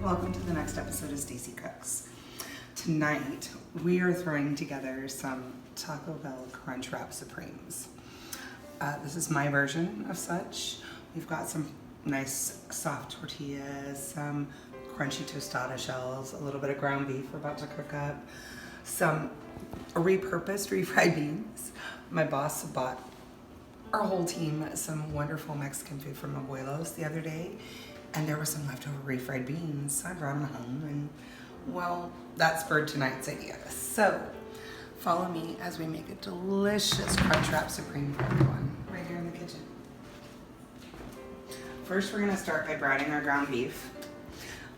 Welcome to the next episode of Stacy Cooks. Tonight we are throwing together some Taco Bell Crunchwrap Supremes. This is my version of such. We've got some nice soft tortillas, some crunchy tostada shells, a little bit of ground beef we're about to cook up, some repurposed refried beans. My boss bought our whole team some wonderful Mexican food from Abuelos the other day, and there were some leftover refried beans, so I brought them home, and well, that spurred tonight's idea. So follow me as we make a delicious Crunchwrap Supreme for everyone right here in the kitchen. First, we're gonna start by browning our ground beef.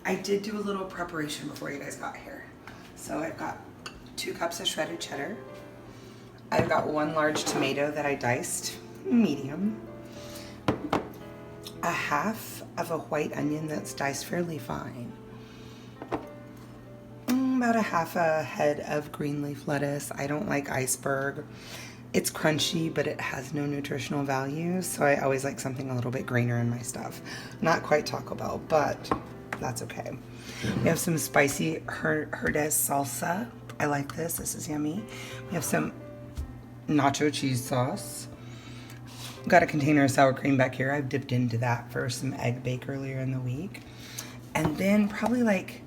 I did do a little preparation before you guys got here. So I've got 2 cups of shredded cheddar. I've got 1 large tomato that I diced medium. A half of a white onion that's diced fairly fine. About a half a head of green leaf lettuce. I don't like iceberg. It's crunchy, but it has no nutritional value, so I always like something a little bit greener in my stuff. Not quite Taco Bell, but that's okay. We have some spicy Herdez salsa. I like this. This is yummy. We have some nacho cheese sauce. Got a container of sour cream back here. I've dipped into that for some egg bake earlier in the week. And then probably like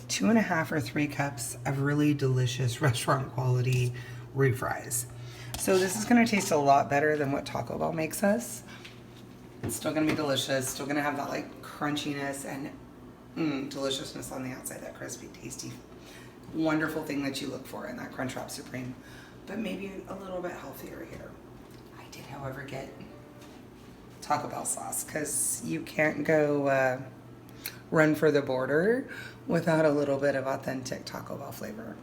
2.5 or 3 cups of really delicious restaurant quality refries. So this is gonna taste a lot better than what Taco Bell makes us. It's still gonna be delicious, still gonna have that like crunchiness and deliciousness on the outside, that crispy, tasty, wonderful thing that you look for in that Crunchwrap Supreme, but maybe a little bit healthier here. I did, however, get Taco Bell sauce because you can't go run for the border without a little bit of authentic Taco Bell flavor.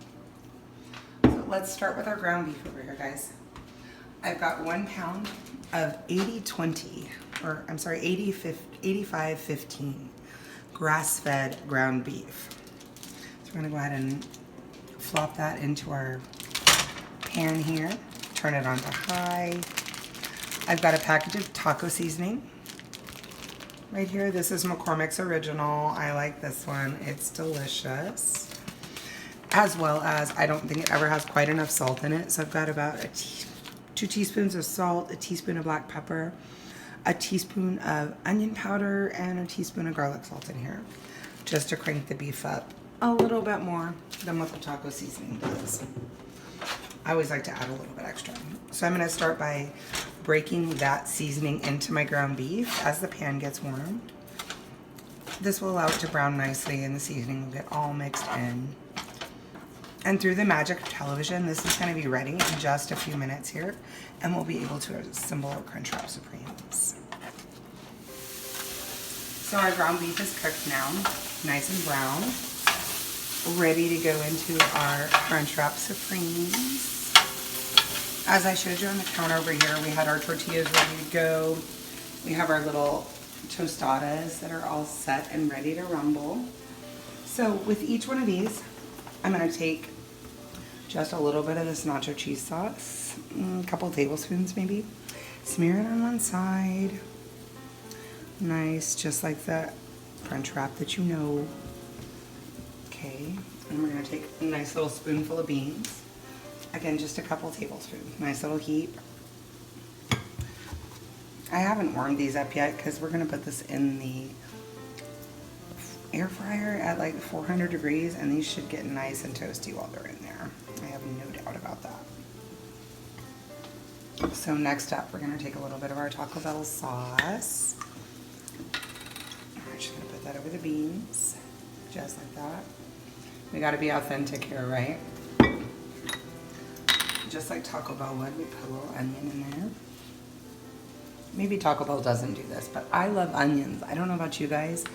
So let's start with our ground beef over here, guys. I've got 1 pound of 80-20, or I'm sorry, 85-15 grass-fed ground beef. So we're gonna go ahead and flop that into our pan here. Turn it on to high. I've got a package of taco seasoning right here. This is McCormick's Original. I like this one. It's delicious. As well as, I don't think it ever has quite enough salt in it, so I've got about 2 teaspoons of salt, a teaspoon of black pepper, a teaspoon of onion powder, and a teaspoon of garlic salt in here, just to crank the beef up a little bit more than what the taco seasoning does. I always like to add a little bit extra. So I'm gonna start by breaking that seasoning into my ground beef as the pan gets warm. This will allow it to brown nicely and the seasoning will get all mixed in. And through the magic of television, this is gonna be ready in just a few minutes here, and we'll be able to assemble our Crunchwrap Supremes. So our ground beef is cooked now, nice and brown, ready to go into our Crunchwrap Supremes. As I showed you on the counter over here, we had our tortillas ready to go. We have our little tostadas that are all set and ready to rumble. So with each one of these, I'm gonna take just a little bit of this nacho cheese sauce, a couple tablespoons maybe, smear it on one side. Nice, just like the Crunchwrap that you know. Okay, and we're gonna take a nice little spoonful of beans. Again, just a couple tablespoons. Nice little heap. I haven't warmed these up yet because we're gonna put this in the air fryer at like 400 degrees, and these should get nice and toasty while they're in there. I have no doubt about that. So next up, we're gonna take a little bit of our Taco Bell sauce. We're just gonna put that over the beans, just like that. We gotta be authentic here, right? Just like Taco Bell would, we put a little onion in there. Maybe Taco Bell doesn't do this, but I love onions. I don't know about you guys.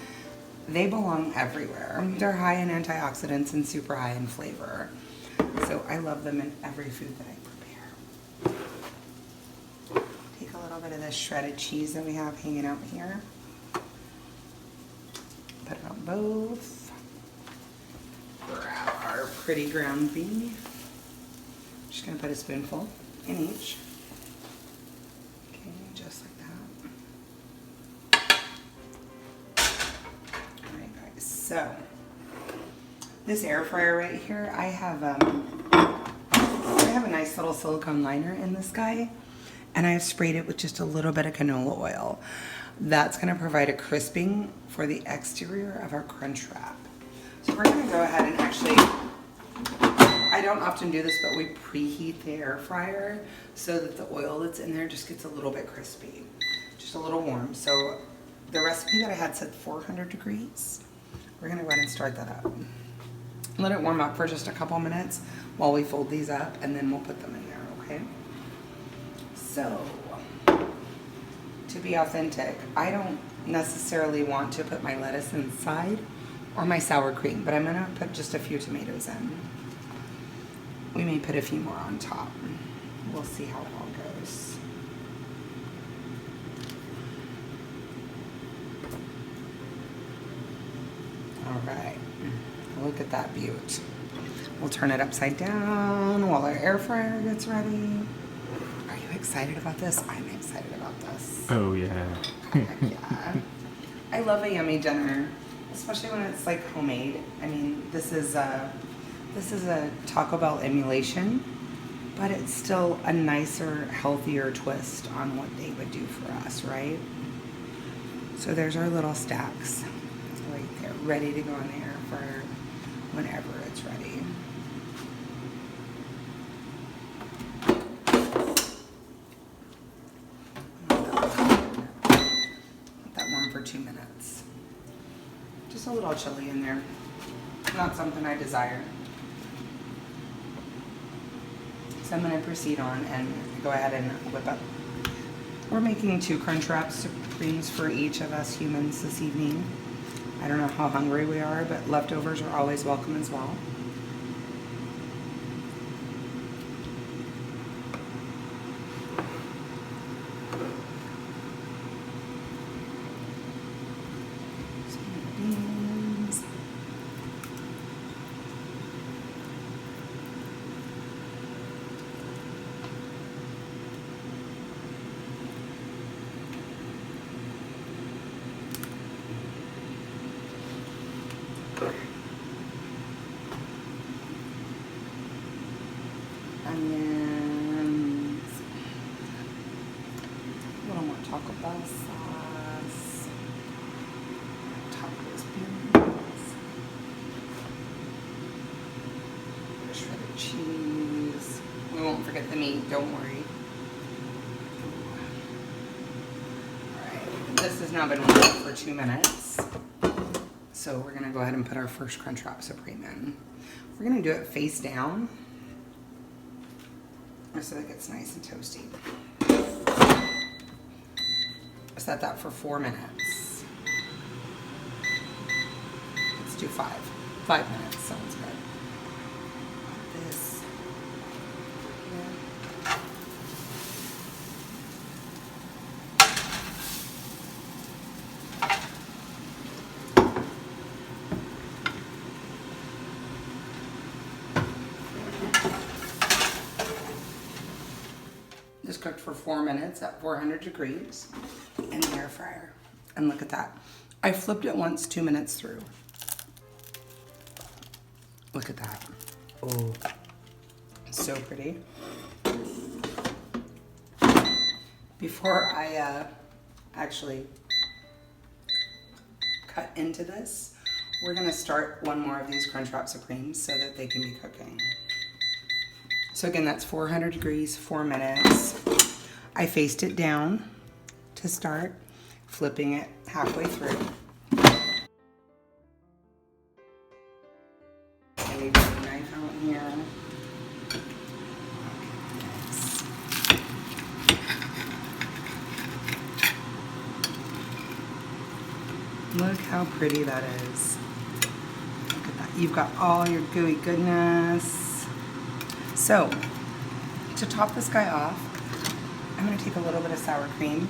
They belong everywhere. They're high in antioxidants and super high in flavor. So I love them in every food that I prepare. Take a little bit of this shredded cheese that we have hanging out here. Put it on both. Grab our pretty ground beef. Just gonna put a spoonful in each. Okay, just like that. So this air fryer right here, I have a nice little silicone liner in this guy, and I've sprayed it with just a little bit of canola oil. That's going to provide a crisping for the exterior of our crunch wrap. So we're going to go ahead and actually, I don't often do this, but we preheat the air fryer so that the oil that's in there just gets a little bit crispy, just a little warm. So the recipe that I had said 400 degrees. We're going to go ahead and start that up. Let it warm up for just a couple minutes while we fold these up, and then we'll put them in there, okay? So, to be authentic, I don't necessarily want to put my lettuce inside or my sour cream, but I'm going to put just a few tomatoes in. We may put a few more on top. We'll see how it all goes. All right, look at that beaut. We'll turn it upside down while our air fryer gets ready. Are you excited about this? I'm excited about this. Oh yeah. Yeah. I love a yummy dinner, especially when it's like homemade. I mean, this is a Taco Bell emulation, but it's still a nicer, healthier twist on what they would do for us, right? So there's our little stacks right there, ready to go in the air fryer whenever it's ready. Let that warm for 2 minutes. Just a little chili in there. Not something I desire. So I'm going to proceed on and go ahead and whip up. We're making 2 Crunchwrap Supremes for each of us humans this evening. I don't know how hungry we are, but leftovers are always welcome as well. Beans. Onions, a little more Taco Bell sauce, tacos beans, shredded cheese. We won't forget the meat, don't worry. Alright, this has now been warmed up for 2 minutes. So we're going to go ahead and put our first Crunchwrap Supreme in. We're going to do it face down, so that it gets nice and toasty. Set that for 4 minutes. Let's do 5. 5 minutes sounds good. This. This cooked for 4 minutes at 400 degrees in the air fryer. And look at that. I flipped it once 2 minutes through. Look at that. Oh, so pretty. Before I actually cut into this, we're gonna start one more of these Crunchwrap Supremes so that they can be cooking. So again, that's 400 degrees, 4 minutes. I faced it down to start, flipping it halfway through. I need a knife out here. Look how pretty that is. Look at that. You've got all your gooey goodness. So, to top this guy off, I'm going to take a little bit of sour cream,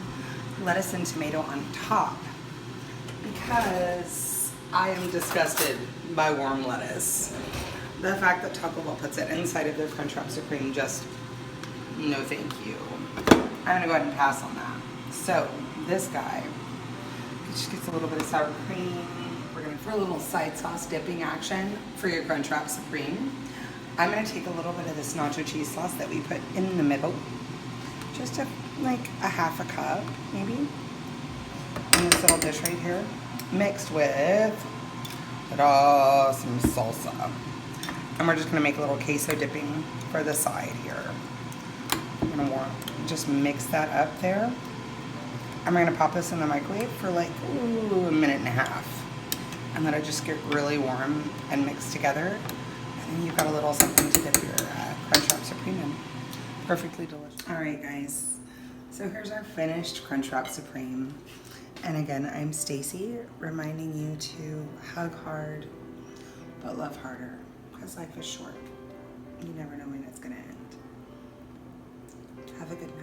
lettuce and tomato on top, because I am disgusted by warm lettuce. The fact that Taco Bell puts it inside of their Crunchwrap Supreme, just no thank you. I'm going to go ahead and pass on that. So, this guy just gets a little bit of sour cream. We're going to for a little side sauce dipping action for your Crunchwrap Supreme, I'm gonna take a little bit of this nacho cheese sauce that we put in the middle, just like a half a cup, maybe, in this little dish right here, mixed with some salsa. And we're just gonna make a little queso dipping for the side here. I'm gonna just mix that up there. And we're gonna pop this in the microwave for like, a minute and a half. And let it just get really warm and mixed together. And then you've got a little something to dip your Crunchwrap Supreme in. Perfectly delicious. All right, guys. So here's our finished Crunchwrap Supreme. And again, I'm Stacy, reminding you to hug hard, but love harder, because life is short. You never know when it's gonna end. Have a good night.